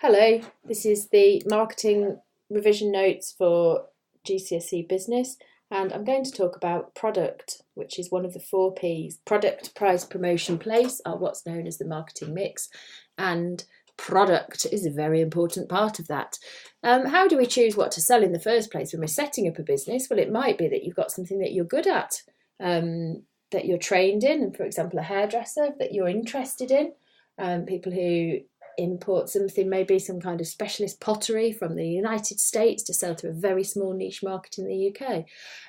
Hello, this is the marketing revision notes for GCSE business, and I'm going to talk about product, which is one of the 4 P's. Product, price, promotion, place are what's known as the marketing mix, and product is a very important part of that. How do we choose what to sell in the first place when we're setting up a business? Well, it might be that you've got something that you're good at, that you're trained in, and for example, a hairdresser that you're interested in. People who import something, maybe some kind of specialist pottery from the United States to sell to a very small niche market in the UK.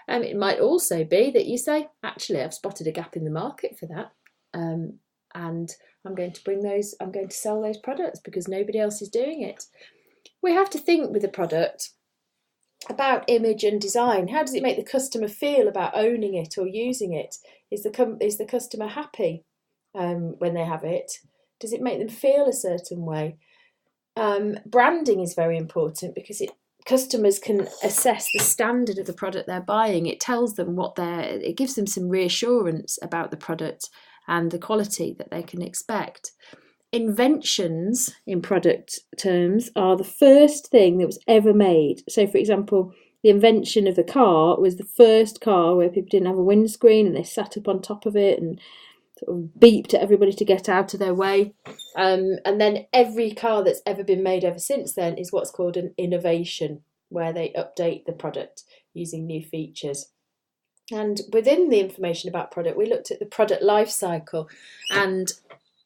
It might also be that you say, actually, I've spotted a gap in the market for that, and I'm going to sell those products because nobody else is doing it. We have to think with a product about image and design. How does it make the customer feel about owning it or using it? Is the customer happy when they have it? Does it make them feel a certain way? Branding is very important because customers can assess the standard of the product they're buying. It tells them it gives them some reassurance about the product and the quality that they can expect. Inventions in product terms are the first thing that was ever made. So, for example, the invention of the car was the first car where people didn't have a windscreen and they sat up on top of it and sort of beeped at everybody to get out of their way. And then every car that's ever been made ever since then is what's called an innovation, where they update the product using new features. And within the information about product, we looked at the product life cycle. And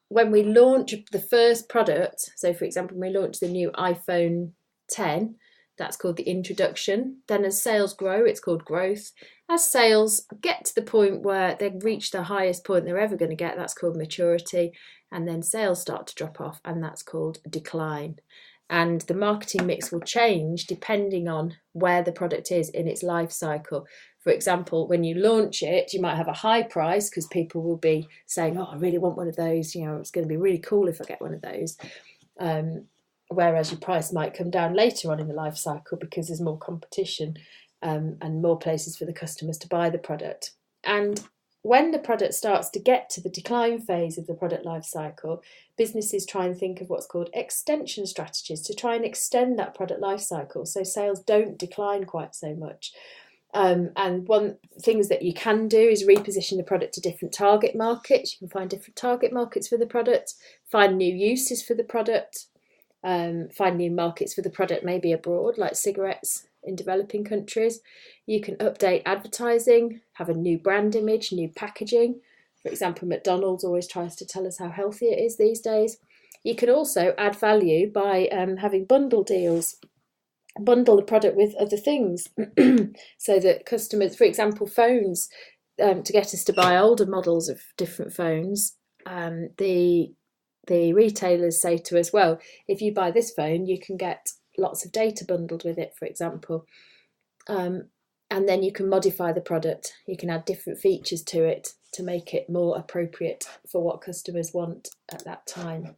when we launch the first product, so for example, when we launch the new iPhone 10, that's called the introduction. Then as sales grow, it's called growth. As sales get to the point where they've reached the highest point they're ever going to get, that's called maturity. And then sales start to drop off, and that's called decline. And the marketing mix will change depending on where the product is in its life cycle. For example, when you launch it, you might have a high price because people will be saying, oh, I really want one of those. It's going to be really cool if I get one of those. Whereas your price might come down later on in the life cycle because there's more competition and more places for the customers to buy the product. And when the product starts to get to the decline phase of the product life cycle, businesses try and think of what's called extension strategies to try and extend that product life cycle so sales don't decline quite so much. And one things that you can do is reposition the product to different target markets. You can find different target markets for the product, find new uses for the product, find new markets for the product, maybe abroad, like cigarettes in developing countries. You can update advertising, have a new brand image, new packaging. For example, McDonald's always tries to tell us how healthy it is these days. You can also add value by having bundle deals. Bundle the product with other things so that customers, for example, phones, to get us to buy older models of different phones, the retailers say to us, well, if you buy this phone, you can get lots of data bundled with it, for example. And then you can modify the product. You can add different features to it to make it more appropriate for what customers want at that time.